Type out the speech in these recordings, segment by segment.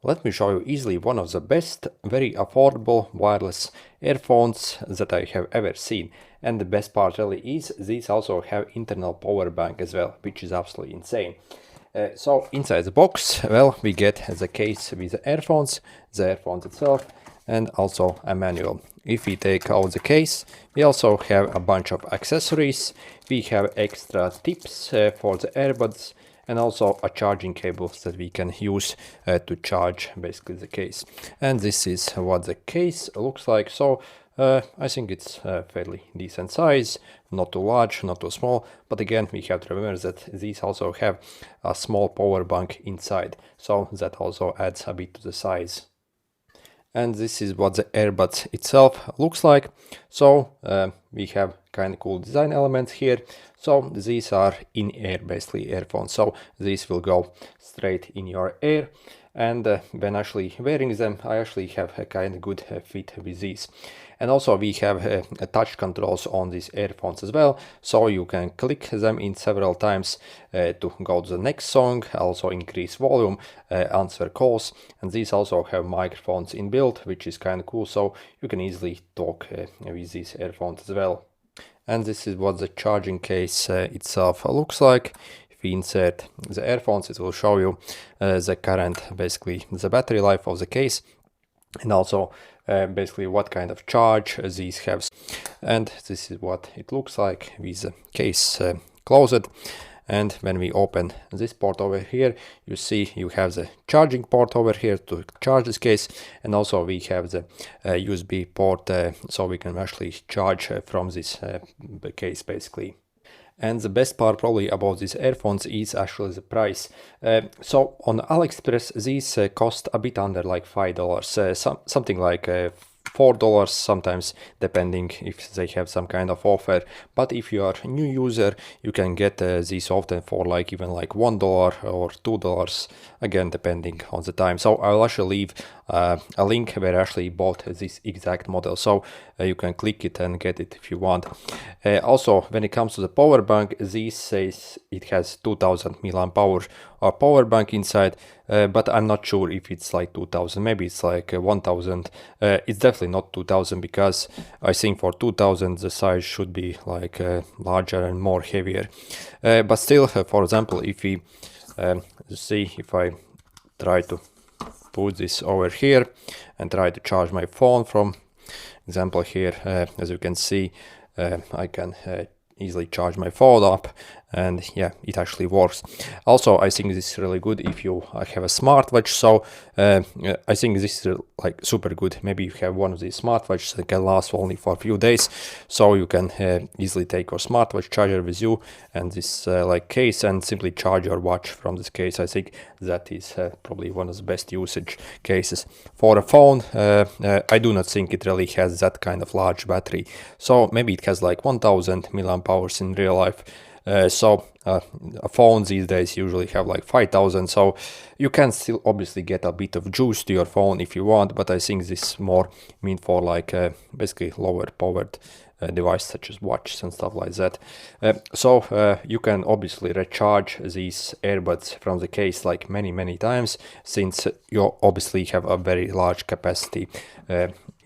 Let me show you easily one of the best, very affordable wireless earphones that I have ever seen. And the best part really is these also have internal power bank as well, which is absolutely insane. So inside the box, well, we get the case with the earphones itself, and also a manual. If we take out the case, we also have a bunch of accessories. We have extra tips for the earbuds, and also a charging cable that we can use to charge basically the case. And this is what the case looks like. So I think it's fairly decent size, not too large, not too small, but again we have to remember that these also have a small power bank inside, so that also adds a bit to the size. And this is what the earbuds itself looks like. So we have kind of cool design elements here. So these are in-ear basically earphones, so these will go straight in your ear, and when actually wearing them I actually have a kind of good fit with these. And also we have touch controls on these earphones as well, so you can click them in several times to go to the next song, also increase volume, answer calls, and these also have microphones inbuilt, which is kind of cool, so you can easily talk with these earphones as well. And this is what the charging case itself looks like. If we insert the earphones, it will show you the current, basically the battery life of the case, and also basically what kind of charge these have. And this is what it looks like with the case closed. And when we open this port over here, you see you have the charging port over here to charge this case, and also we have the USB port, so we can actually charge from this case basically. And the best part probably about these earphones is actually the price. So on AliExpress these cost a bit under like $5, something like $4 sometimes, depending if they have some kind of offer. But if you are a new user, you can get these often for like even like $1 or $2, again depending on the time. So I'll actually leave a link where I actually bought this exact model, so you can click it and get it if you want. Also, when it comes to the power bank, this says it has 2000 milliamp hour power bank inside, but I'm not sure if it's like 2000, maybe it's like 1000. It's definitely not 2000, because I think for 2000 the size should be like larger and more heavier. But still, for example, if we see, if I try to put this over here and try to charge my phone from example here, as you can see, I can easily charge my phone up, and yeah, it actually works. Also, I think this is really good if you have a smartwatch, so I think this is like super good. Maybe you have one of these smartwatches that can last only for a few days, so you can easily take your smartwatch charger with you and this like case, and simply charge your watch from this case. I think that is probably one of the best usage cases. For a phone, I do not think it really has that kind of large battery, so maybe it has like 1000 milliamp hours in real life. Phones these days usually have like 5000, so you can still obviously get a bit of juice to your phone if you want, but I think this is more meant for like basically lower powered device such as watches and stuff like that. You can obviously recharge these earbuds from the case like many times, since you obviously have a very large capacity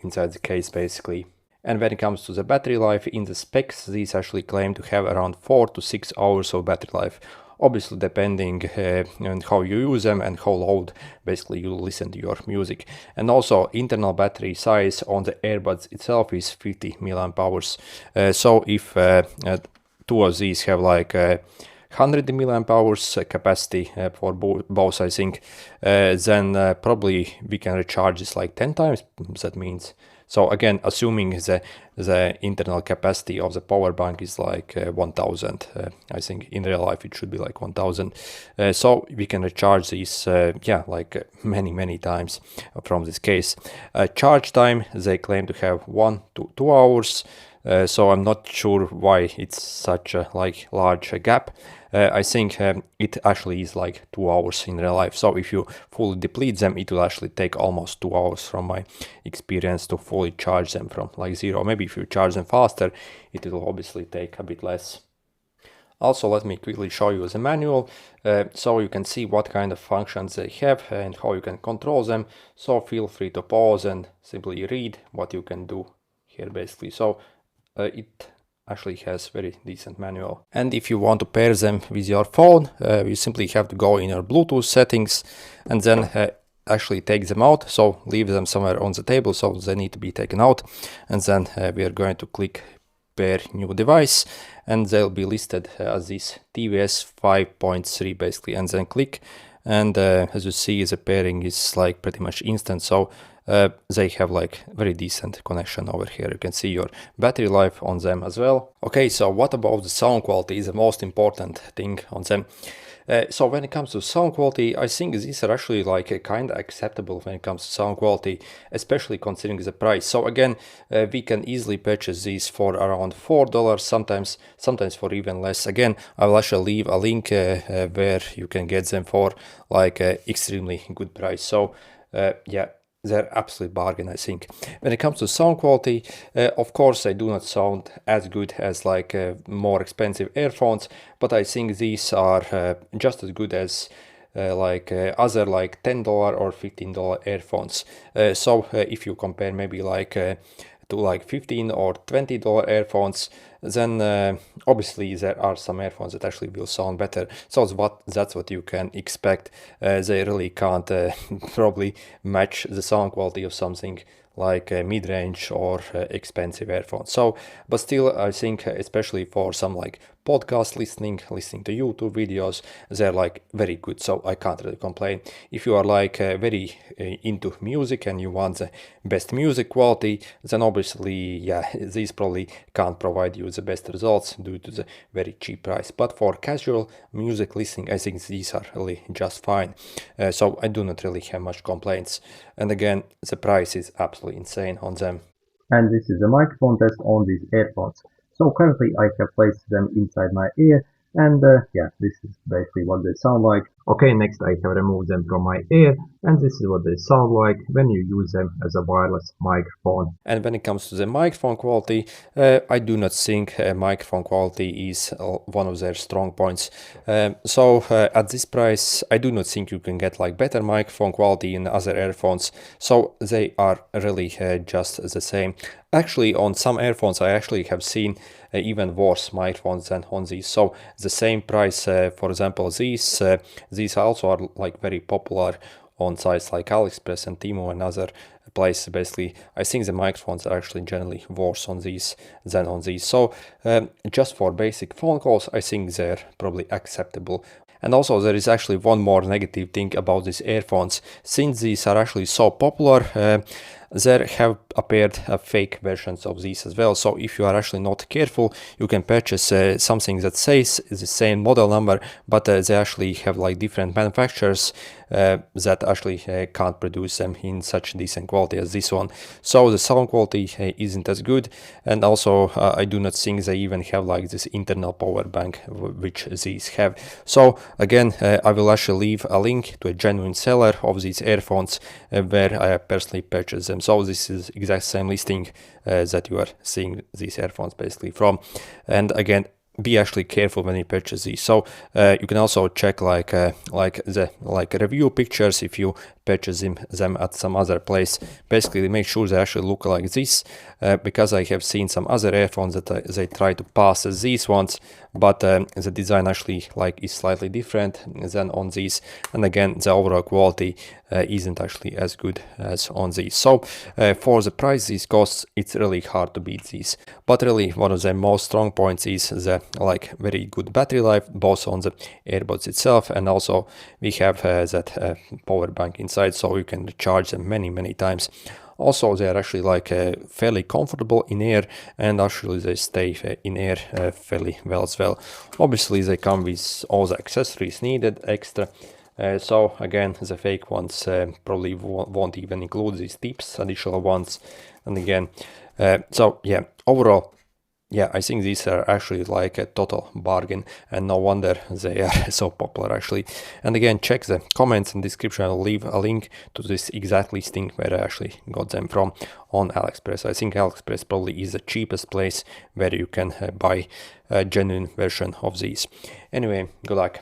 inside the case basically. And when it comes to the battery life, in the specs, these actually claim to have around 4 to 6 hours of battery life. Obviously depending on how you use them and how loud basically you listen to your music. And also internal battery size on the earbuds itself is 50 milliamp hours. So if two of these have like 100 milliamp hours capacity for both, I think, then probably we can recharge this like 10 times, that means. So again, assuming the internal capacity of the power bank is like 1000, I think in real life it should be like 1000. So we can recharge these, yeah, like many times from this case. Charge time, they claim to have 1 to 2 hours. So I'm not sure why it's such a like large gap. I think it actually is like 2 hours in real life. So if you fully deplete them, it will actually take almost 2 hours from my experience to fully charge them from like zero. Maybe if you charge them faster, it will obviously take a bit less. Also, let me quickly show you the manual, so you can see what kind of functions they have and how you can control them. So feel free to pause and simply read what you can do here basically. So it actually has very decent manual. And if you want to pair them with your phone, you simply have to go in your Bluetooth settings and then actually take them out. So leave them somewhere on the table, so they need to be taken out. And then we are going to click pair new device, and they'll be listed as this TWS 5.3 basically, and then click, and as you see, the pairing is like pretty much instant. So they have like very decent connection over here. You can see your battery life on them as well. Okay, so what about the sound quality is the most important thing on them. So when it comes to sound quality, I think these are actually like kind of acceptable when it comes to sound quality, especially considering the price. So again, we can easily purchase these for around $4, sometimes for even less. Again, I will actually leave a link where you can get them for like extremely good price. So yeah, they're absolute bargain, I think. When it comes to sound quality, of course, they do not sound as good as like more expensive earphones, but I think these are just as good as other like $10 or $15 earphones. So if you compare maybe like to like $15 or $20 earphones, then obviously there are some earphones that actually will sound better. So that's what you can expect. They really can't probably match the sound quality of something like mid-range or expensive earphones. So, but still, I think especially for some like podcast listening to YouTube videos, they're like very good. So I can't really complain. If you are like very into music and you want the best music quality, then obviously, yeah, these probably can't provide you the best results due to the very cheap price. But for casual music listening, I think these are really just fine. So I do not really have much complaints. And again, the price is absolutely insane on them. And this is the microphone test on these earphones. So currently I have placed them inside my ear, and yeah, this is basically what they sound like. Okay, next I have removed them from my ear, and this is what they sound like when you use them as a wireless microphone. And when it comes to the microphone quality, I do not think microphone quality is one of their strong points. So at this price, I do not think you can get like better microphone quality in other earphones. So they are really just the same. Actually, on some earphones, I actually have seen even worse microphones than on these. So the same price, for example, these also are like very popular on sites like AliExpress and Temu and other places. Basically, I think the microphones are actually generally worse on these than on these. So just for basic phone calls, I think they're probably acceptable. And also there is actually one more negative thing about these earphones. Since these are actually so popular, there have appeared fake versions of these as well. So if you are actually not careful, you can purchase something that says the same model number, but they actually have like different manufacturers that actually can't produce them in such decent quality as this one. So the sound quality isn't as good, and also I do not think they even have like this internal power bank which these have. So again, I will actually leave a link to a genuine seller of these earphones where I personally purchased them. So this is exact same listing that you are seeing these earphones basically from. And again, be actually careful when you purchase these. So you can also check like review pictures if you purchase them at some other place. Basically, make sure they actually look like this, because I have seen some other earphones that they try to pass as these ones, but the design actually like is slightly different than on these, and again the overall quality isn't actually as good as on these. So for the price these costs, it's really hard to beat these. But really one of the most strong points is the like very good battery life, both on the earbuds itself, and also we have that power bank inside, so you can charge them many times. Also, they are actually like fairly comfortable in air, and actually they stay in air fairly well as well. Obviously they come with all the accessories needed extra. So again, the fake ones probably won't even include these tips, additional ones. And again, so yeah, overall yeah, I think these are actually like a total bargain, and no wonder they are so popular actually. And again, check the comments and description. I'll leave a link to this exact listing where I actually got them from on AliExpress. I think AliExpress probably is the cheapest place where you can buy a genuine version of these. Anyway, good luck.